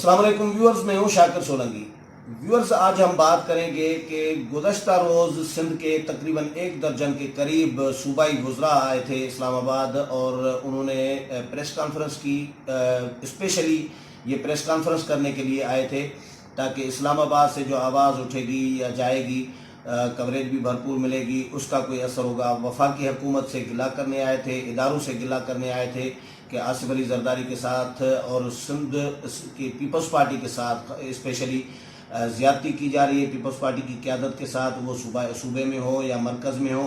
अस्सलाम वालेकुम व्यूअर्स, मैं हूँ शाकिर सोलंकी। व्यूअर्स, आज हम बात करेंगे कि गुज़श्ता रोज़ सिंध के तकरीबन 1 दर्जन के करीब सूबाई वुज़रा आए थे इस्लामाबाद और उन्होंने प्रेस कॉन्फ्रेंस की। स्पेशली ये प्रेस कॉन्फ्रेंस करने के लिए आए थे ताकि इस्लामाबाद से जो आवाज़ उठेगी या जाएगी, कवरेज भी भरपूर मिलेगी, उसका कोई असर होगा। वफाकी हुकूमत से गिला करने आए थे, इदारों से गिला करने आए थे कि आसिफ अली जरदारी के साथ और सिंध की पीपल्स पार्टी के साथ स्पेशली ज़्यादती की जा रही है। पीपल्स पार्टी की क़यादत के साथ, वो सूबे में हो या मरकज़ में हो,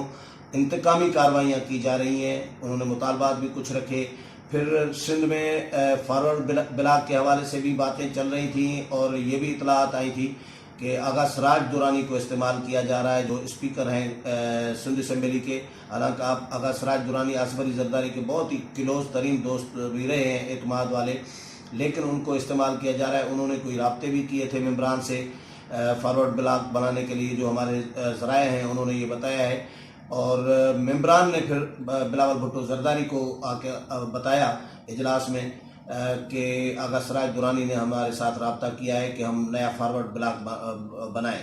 इंतकामी कार्रवाइयाँ की जा रही हैं। उन्होंने मुतालबात भी कुछ रखे। फिर सिंध में फॉरवर्ड ब्लॉक के हवाले से भी बातें चल रही थी और ये भी इतलात आई थी कि आगा सराज दुरानी को इस्तेमाल किया जा रहा है, जो स्पीकर हैं सिंध असम्बली के। हालांकि आप आगा सराज दुरानी आसिफ अली जरदारी के बहुत ही क्लोज तरीन दोस्त भी रहे हैं, एतमाद वाले, लेकिन उनको इस्तेमाल किया जा रहा है। उन्होंने कोई राब्ते भी किए थे मेम्बरान से फॉरवर्ड ब्लॉक बनाने के लिए, जो हमारे ज़राए हैं उन्होंने ये बताया है। और मेम्बरान ने फिर बिलावल भुट्टो जरदारी को आके बताया इजलास में कि आगा सराज दुरानी ने हमारे साथ रब्ता किया है कि हम नया फॉरवर्ड ब्लॉक बनाएं।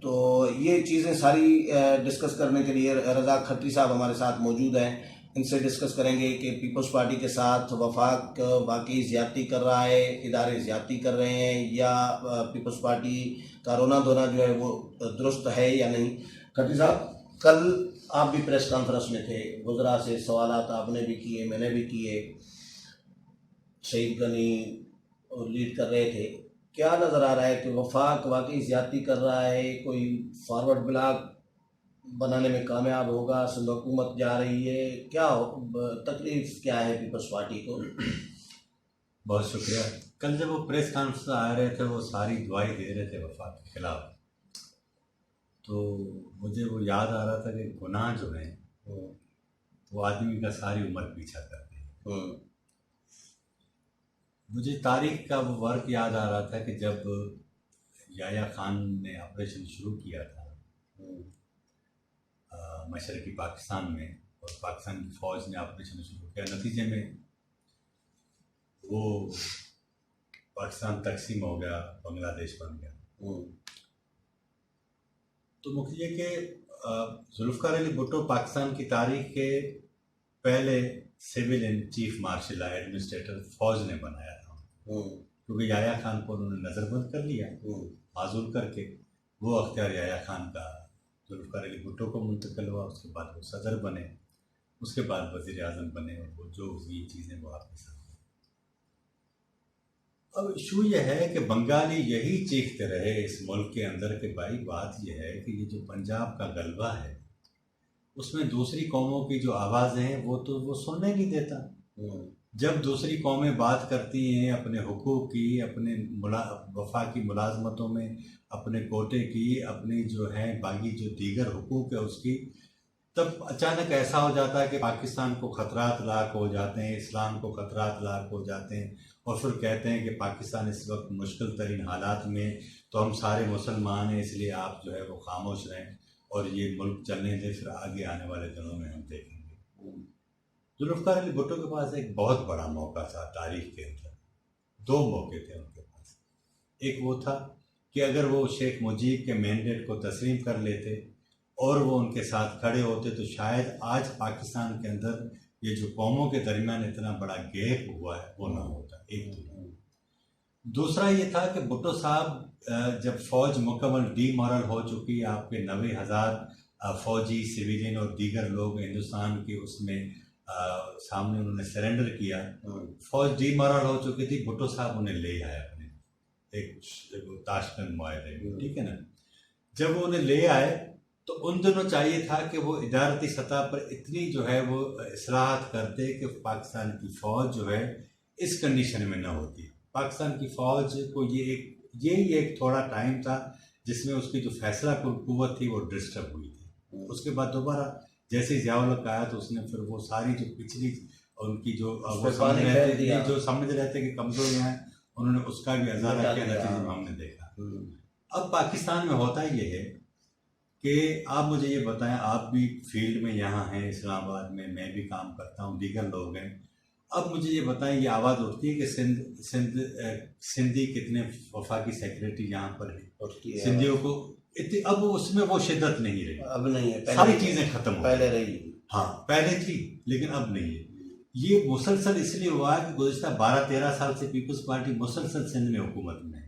तो ये चीज़ें सारी डिस्कस करने के लिए रज़ा खट्टी साहब हमारे साथ मौजूद हैं। इनसे डिस्कस करेंगे कि पीपल्स पार्टी के साथ वफाक वाकई ज़्यादती कर रहा है, इदारे ज़्यादती कर रहे हैं, या पीपल्स पार्टी का रोना धोना जो है वो दुरुस्त है या नहीं। खट्टी साहब, कल आप भी प्रेस कॉन्फ्रेंस में थे, गुजरा से सवालात आपने भी किए, मैंने भी किए, शहीद गनी लीड कर रहे थे। क्या नज़र आ रहा है कि वफाक वाकई ज़्यादती कर रहा है, कोई फॉरवर्ड ब्लॉक बनाने में कामयाब होगा, सिंध हुकूमत जा रही है, क्या तकलीफ क्या है पीपल्स पार्टी को? बहुत शुक्रिया। कल जब वो प्रेस कॉन्फ्रेंस आ रहे थे, वो सारी दुआई दे रहे थे वफाक के खिलाफ, तो मुझे वो याद आ रहा था कि गुनाह जो है वो आदमी का सारी उम्र पीछा करते हैं। मुझे तारीख का वो वर्क याद आ रहा था कि जब याया खान ने ऑपरेशन शुरू किया था मशरक़ी पाकिस्तान में, और पाकिस्तान की फ़ौज ने ऑपरेशन शुरू किया, नतीजे में वो पाकिस्तान तकसीम हो गया, बांग्लादेश बन गया। तो मुझे कि जुल्फ़िकार अली भुट्टो पाकिस्तान की तारीख के पहले सिविलियन चीफ मार्शल एडमिनिस्ट्रेटर फ़ौज ने बनाया था, क्योंकि याया खान को उन्होंने नज़रबंद कर लिया, माजूल करके। वो अख्तियार याया खान का जुल्फ़िकार अली भुट्टो को मुंतकिल हुआ, उसके बाद वो सदर बने, उसके बाद वज़ीर आज़म बने, और वो जो हुई चीज़ें वो आपके साथ। अब इशू ये है कि बंगाली यही चीखते रहे इस मुल्क के अंदर कि भाई बात यह है कि ये जो पंजाब का गलबा है उसमें दूसरी कौमों की जो आवाज़ें हैं वो सुनने नहीं देता। जब दूसरी कौमें बात करती हैं अपने हुकूक की, अपने वफाकी मुलाजमतों में अपने कोटे की, अपनी जो है बाकी जो दीगर हुकूक है उसकी, तब अचानक ऐसा हो जाता है कि पाकिस्तान को ख़तरात लाक हो जाते हैं, इस्लाम को ख़तरात लाक हो जाते हैं, और फिर कहते हैं कि पाकिस्तान इस वक्त मुश्किल तरीन हालात में, तो हम सारे मुसलमान हैं, इसलिए आप जो है वो खामोश रहें और ये मुल्क चलने दें, फिर आगे आने वाले दिनों में हम देखेंगे। जुल्फ़िकार अली भुट्टो के पास एक बहुत बड़ा मौका था तारीख के अंदर। 2 मौके थे उनके पास। एक वो था कि अगर वो शेख मुजीब के मैंडेट को तस्लीम कर लेते और वो उनके साथ खड़े होते, तो शायद आज पाकिस्तान के अंदर ये जो कौमों के दरमियान इतना बड़ा गैप हुआ है वो ना होता। एक तो दूसरा ये था कि भुट्टो साहब जब फ़ौज मुकम्मल डीमोरल हो चुकी, आपके 90,000 फ़ौजी, सिविलियन और दीगर लोग हिंदुस्तान के उसमें सामने उन्होंने सरेंडर किया, फ़ौज डीमोरल हो चुकी थी, भुट्टो साहब उन्हें ले आए अपने एक ताशकंद मुआहदे में, ठीक है ना। जब वो उन्हें ले आए तो उन दिनों चाहिए था कि वो इदारती सतह पर इतनी जो है वो इस्लाहत करते कि पाकिस्तान की फ़ौज जो है इस कंडीशन में ना होती। पाकिस्तान की फ़ौज को ये एक थोड़ा टाइम था जिसमें उसकी जो फैसला कुव्वत थी वो डिस्टर्ब हुई थी। उसके बाद दोबारा जैसे ज़ियाउल हक आया तो उसने फिर वो सारी जो पिछली उनकी जो वो समझ रहे थे कि कमज़ोरियाँ हैं, उन्होंने उसका भी अज़ारा किया, नतीजे में हमने देखा। अब पाकिस्तान में होता ये है कि आप मुझे ये बताएं, आप भी फील्ड में यहाँ हैं इस्लामाबाद में, मैं भी काम करता हूँ, दीगर लोग हैं, अब मुझे ये बताएं, ये आवाज़ उठती है कि सिंधी कितने वफाकी सेक्रेटरी यहाँ पर है, उठती है सिंधियों को इतनी, अब उसमें वो शिद्दत नहीं रही, अब नहीं है, सारी चीज़ें खत्म हो पहले गई। रही। हाँ पहले थी लेकिन अब नहीं है। ये मुसलसल इसलिए हुआ कि गुज़िश्ता 12-13 साल से पीपल्स पार्टी मुसलसल सिंध में हुकूमत में है।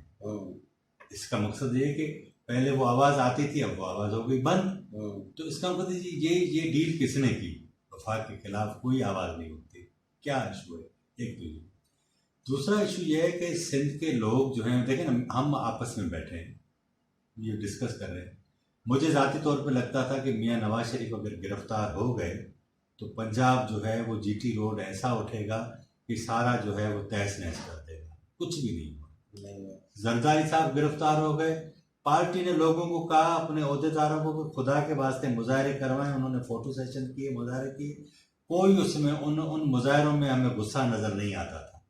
इसका मकसद ये है कि पहले वो आवाज़ आती थी, अब वो आवाज़ हो गई बंद। तो इसका मतलब ये डील किसने की? वफाक के खिलाफ कोई आवाज़ नहीं उठती। क्या इशू है? एक तो ये। दूसरा इशू ये है कि सिंध के लोग जो हैं, देखें ना, हम आपस में बैठे हैं, ये डिस्कस कर रहे हैं। मुझे ज़ाती तौर पे लगता था कि मियाँ नवाज शरीफ अगर गिरफ्तार हो गए तो पंजाब जो है वो जीटी रोड ऐसा उठेगा कि सारा जो है वो तहस नहस कर देगा। कुछ भी नहीं हुआ। जरदारी साहब गिरफ्तार हो गए, पार्टी ने लोगों को कहा, अपने अहदेदारों को खुदा के वास्ते मुजाहरे करवाएं, उन्होंने फोटो सेशन किए, मुजाहरे किए, कोई उसमें उन मुजाहरों में हमें गुस्सा नज़र नहीं आता था।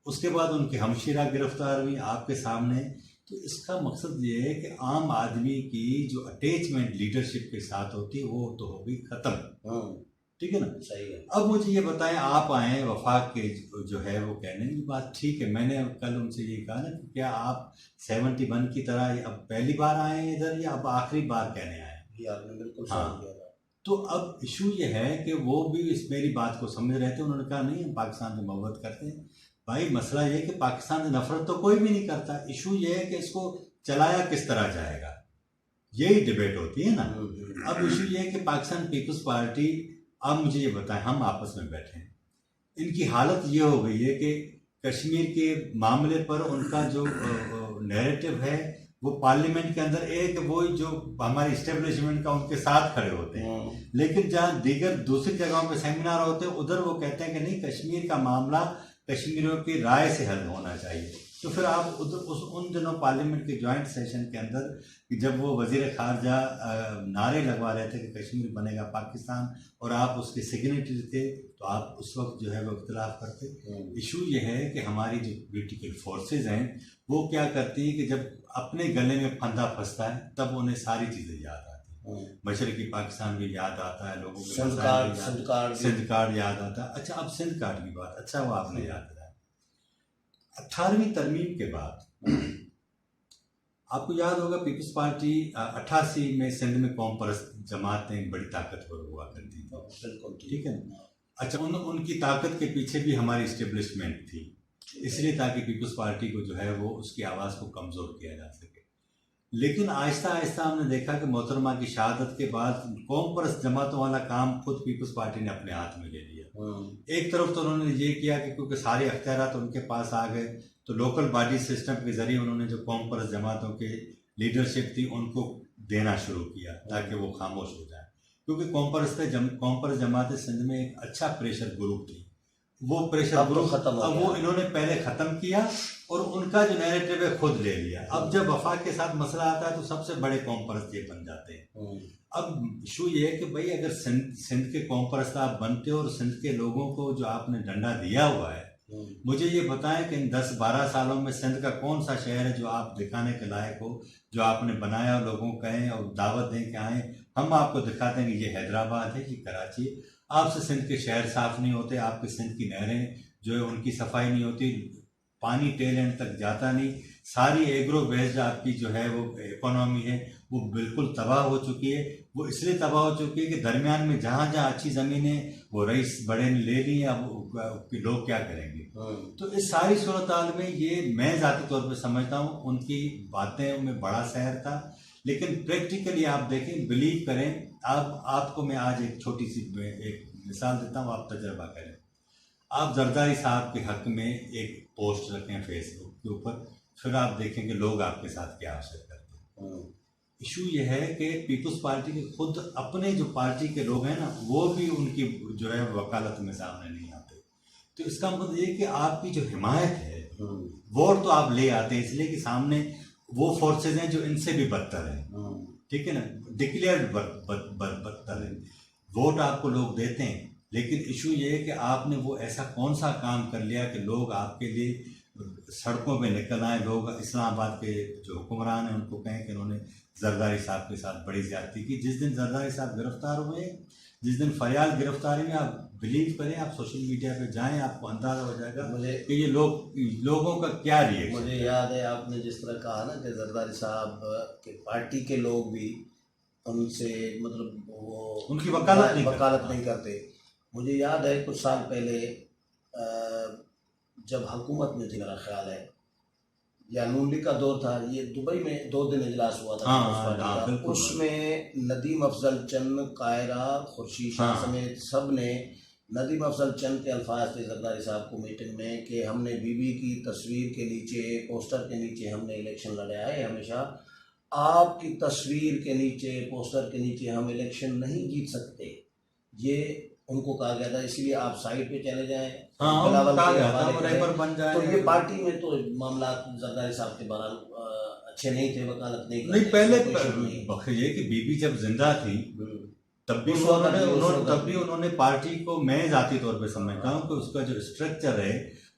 उसके बाद उनकी हमशीरा गिरफ्तार हुई आपके सामने। तो इसका मकसद ये है कि आम आदमी की जो अटैचमेंट लीडरशिप के साथ होती है वो तो हो गई ख़त्म। ठीक है ना? सही है। अब मुझे ये बताएं, आप आए वफाक के जो है वो कहने की बात ठीक है, मैंने कल उनसे ये कहा ना कि क्या आप 71 की तरह अब पहली बार आए हैं इधर या अब आखिरी बार कहने आए? ये आपने बिल्कुल हाँ। सही किया। तो अब इशू ये है कि वो भी इस मेरी बात को समझ रहे थे। उन्होंने कहा नहीं हम पाकिस्तान से मोहब्बत करते हैं। भाई मसला ये है कि पाकिस्तान से नफरत तो कोई भी नहीं करता, इशू ये है कि इसको चलाया किस तरह जाएगा, यही डिबेट होती है ना। अब इशू ये है कि पाकिस्तान पीपल्स पार्टी, अब मुझे ये बताएं, हम आपस में बैठे हैं, इनकी हालत ये हो गई है कि कश्मीर के मामले पर उनका जो नैरेटिव है वो पार्लियामेंट के अंदर एक वो जो हमारी इस्टेब्लिशमेंट का उनके साथ खड़े होते हैं, लेकिन जहाँ दीगर दूसरी जगहों पे सेमिनार होते हैं उधर वो कहते हैं कि नहीं, कश्मीर का मामला कश्मीरियों की राय से हल होना चाहिए। तो फिर आप उन दिनों पार्लियामेंट के जॉइंट सेशन के अंदर जब वो वजीर खारजा नारे लगवा रहे थे कि कश्मीर बनेगा पाकिस्तान और आप उसके सिग्नेटरी थे, तो आप उस वक्त जो है वो इख्तिलाफ करते। इशू ये है कि हमारी जो पॉलिटिकल फोर्सेज हैं वो क्या करती है कि जब अपने गले में फंदा फंसता है तब उन्हें सारी चीज़ें याद आती हैं। मशरकी पाकिस्तान भी याद आता है लोगों को, सिंध कार्ड याद आता है। अच्छा, अब सिंध कार्ड की बात, अच्छा वो आपने याद दिलाया। 18वीं तरमीम के बाद आपको याद होगा पीपल्स पार्टी 88 में सिंध में कौम परस्त जमातें बड़ी ताकतवर हुआ करती थी। बिल्कुल ठीक है ना। अच्छा, उनकी ताकत के पीछे भी हमारी इस्टेब्लिशमेंट थी, इसलिए ताकि पीपल्स पार्टी को जो है वो उसकी आवाज़ को कमज़ोर किया जा सके। लेकिन आहिस्ता आहिस्ता हमने देखा कि मोहतरमा की शहादत के बाद कौम परस्त जमातों वाला काम खुद पीपल्स पार्टी ने अपने हाथ में ले लिया। एक तरफ तो उन्होंने ये किया कि क्योंकि सारे अख्तियारात उनके पास आ गए तो लोकल बॉडी सिस्टम के ज़रिए उन्होंने जो कौम परस्त जमातों के लीडरशिप थी उनको देना शुरू किया ताकि वो खामोश हो जाए, क्योंकि कौम परस्त जमातें सिंध में एक अच्छा प्रेशर ग्रुप थी। वो प्रेशर ग्रुप अब वो इन्होंने पहले ख़त्म किया और उनका जो नैरेटिव है खुद ले लिया। अब जब वफाक के साथ मसला आता है तो सबसे बड़े कौम परस्त ये बन जाते हैं। अब इशू ये है कि भाई अगर सिंध के कौम परस्त आप बनते हो और सिंध के लोगों को जो आपने डंडा दिया हुआ है, मुझे ये बताएं कि इन 10-12 सालों में सिंध का कौन सा शहर है जो आप दिखाने के लायक हो, जो आपने बनाया और लोगों को कहें और दावत दें कि आएँ, हम आपको दिखाते हैं कि ये हैदराबाद है, ये कराची है। आपसे सिंध के शहर साफ़ नहीं होते, आपके सिंध की नहरें जो है उनकी सफाई नहीं होती, पानी टेल एंड तक जाता नहीं, सारी एग्रो बेस्ड आपकी जो है वो इकोनॉमी है वो बिल्कुल तबाह हो चुकी है। वो इसलिए तबाह हो चुकी है कि दरमियान में जहाँ जहाँ अच्छी ज़मीनें वो रईस बड़े ने ले ली, अब लोग क्या करेंगे। तो इस सारी सूरत हाल में ये मैं ज़ाती तौर पर समझता हूँ उनकी बातें में बड़ा सहर था, लेकिन प्रैक्टिकली आप देखें, बिलीव करें, आपको मैं आज एक छोटी सी एक मिसाल देता हूँ, आप तजर्बा करें। आप जरदारी साहब के हक में एक पोस्ट रखें फेसबुक के ऊपर, फिर आप देखेंगे लोग आपके साथ क्या असर करते हैं। इशू ये है कि पीपल्स पार्टी के खुद अपने जो पार्टी के लोग हैं ना वो भी उनकी जो है वकालत में सामने नहीं आते। तो इसका मतलब ये कि आपकी जो हिमायत है, वोट तो आप ले आते हैं इसलिए कि सामने वो फोर्सेज हैं जो इनसे भी बदतर हैं, ठीक है ना, डिक्लेयर्ड बदतर है। वोट आपको लोग देते हैं, लेकिन इशू ये है कि आपने वो ऐसा कौन सा काम कर लिया कि लोग आपके लिए सड़कों पे निकल आए लोग, इस्लामाबाद के जो हुक्मरान हैं उनको कहें कि उन्होंने जरदारी साहब के साथ बड़ी ज्यादती की। जिस दिन जरदारी साहब गिरफ्तार हुए, जिस दिन फरियाद गिरफ्तारी में, आप बिलीव करें, आप सोशल मीडिया पे जाएं, आपको अंदाजा हो जाएगा कि ये लोगों का क्या रिएक्शन। मुझे याद है आपने जिस तरह कहा ना कि जरदारी साहब के पार्टी के लोग भी उनसे मतलब वो उनकी वकालत नहीं करते। मुझे याद है कुछ साल पहले जब हुकूमत में थी, मेरा ख्याल है या नून लीग का दौर था, ये दुबई में 2 दिन इजलास हुआ था। उसमें नदीम अफजल चंद, कायरा, खुर्शीद शाह समेत सब ने नदीम अफजल चंद के अल्फाज थे जरदारी साहब को मीटिंग में कि हमने बीबी की तस्वीर के नीचे, पोस्टर के नीचे हमने इलेक्शन लड़ा है हमेशा, आपकी तस्वीर के नीचे, पोस्टर के नीचे हम इलेक्शन नहीं जीत सकते। ये उनको कहा गया था, इसलिए आप साइड पे चले जाएं, तो ये पार्टी में तो मामला जरदारी साहब के बहरहाल अच्छे नहीं थे, वकालत नहीं पहले ये कि बीबी जब जिंदा थी तब भी उन्होंने पार्टी को, मैं जाती तौर पे समझता हूँ कि उसका जो स्ट्रक्चर है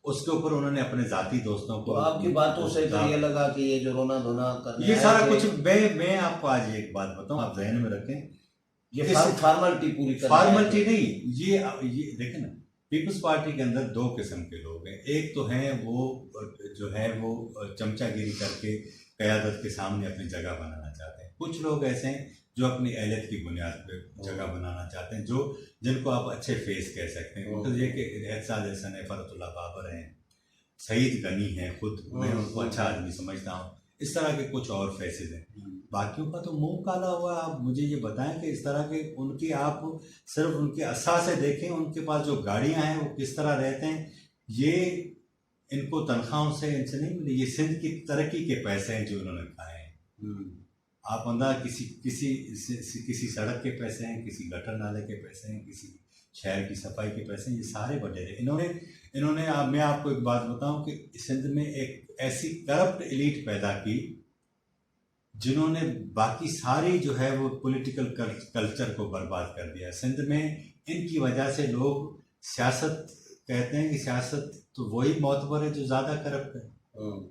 उसके ऊपर उन्होंने अपने जाती दोस्तों को, तो आपकी बातों से तो ये लगा कि ये जो रोना धोना करना ये सारा कुछ, मैं आपको आज एक बात बताऊं, आप जहन में रखें, ये फॉर्मेलिटी पूरी फॉर्मेलिटी नहीं, ये देखें ना, पीपल्स पार्टी के अंदर 2 किस्म के लोग हैं। एक तो हैं वो जो है वो चमचागिरी करके क़यादत के सामने अपनी जगह बनाना चाहते हैं। कुछ लोग ऐसे हैं जो अपनी अहलियत की बुनियाद पर जगह बनाना चाहते हैं, जिनको आप अच्छे फेस कह सकते हैं। मतलब ये कि एहसास हसन है, फरतुल्लाह बाबर हैं, सईद गनी हैं, खुद मैं उनको अच्छा आदमी समझता हूँ। इस तरह के कुछ और फेसेस हैं, बाकियों का तो मुंह काला हुआ। आप मुझे ये बताएं कि इस तरह के उनकी, आप सिर्फ उनके असा से देखें, उनके पास जो गाड़ियां हैं वो किस तरह रहते हैं, ये इनको तनख्वाहों से इनसे नहीं मिली, ये सिंध की तरक्की के पैसे हैं जो इन्होंने खाए हैं। आप अंदर किसी सड़क के पैसे हैं, किसी गटर नाले के पैसे हैं, किसी शहर की सफाई के पैसे हैं, ये सारे बटेरे इन्होंने मैं आपको एक बात बताऊं कि सिंध में एक ऐसी करप्ट एलीट पैदा की जिन्होंने बाकी सारी जो है वो पॉलिटिकल कल्चर को बर्बाद कर दिया। सिंध में इनकी वजह से लोग सियासत कहते हैं कि सियासत तो वही मोतबर है जो ज़्यादा करप्ट है।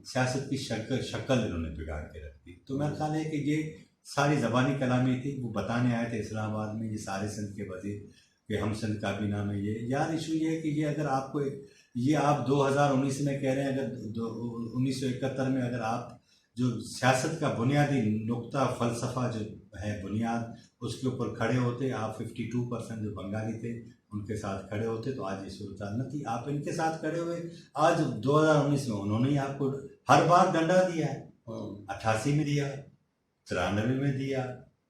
सियासत की शक्ल इन्होंने बिगाड़ के रख दी। तो मेरा ख्याल है कि ये सारी ज़बानी कलामी थी, वो बताने आए थे इस्लामाबाद में, ये सारे सिंध के वजीर कि हम सिंध काबीना में ये यार इशू ये है कि ये अगर आपको ये आप 2019 में कह रहे हैं, अगर 1971 में अगर आप जो सियासत का बुनियादी नुक्ता फ़लसफ़ा जो है बुनियाद, उसके ऊपर खड़े होते, आप 52% जो बंगाली थे उनके साथ खड़े होते तो आज ये सूरत न थी। आप इनके साथ खड़े हुए, आज 2019 में उन्होंने ही आपको हर बार डंडा दिया है। 88 में दिया, 93 में दिया,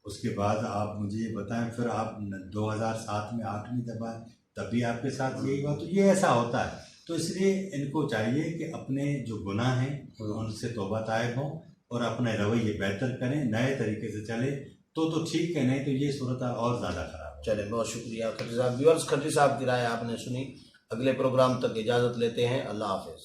उसके बाद आप मुझे ये बताएं फिर आप 2007 में 8वीं दफा तब भी आपके साथ यही हुआ। तो ये ऐसा होता है, तो इसलिए इनको चाहिए कि अपने जो गुनाह हैं उनसे तौबा तायब हों और अपने रवैये बेहतर करें, नए तरीके से चले तो ठीक है, नहीं तो ये सूरत और ज़्यादा खराब। चले, बहुत शुक्रिया खत्री साहब। व्यूअर्स, खत्री साहब की राय आपने सुनी। अगले प्रोग्राम तक इजाज़त लेते हैं। अल्लाह हाफिज़।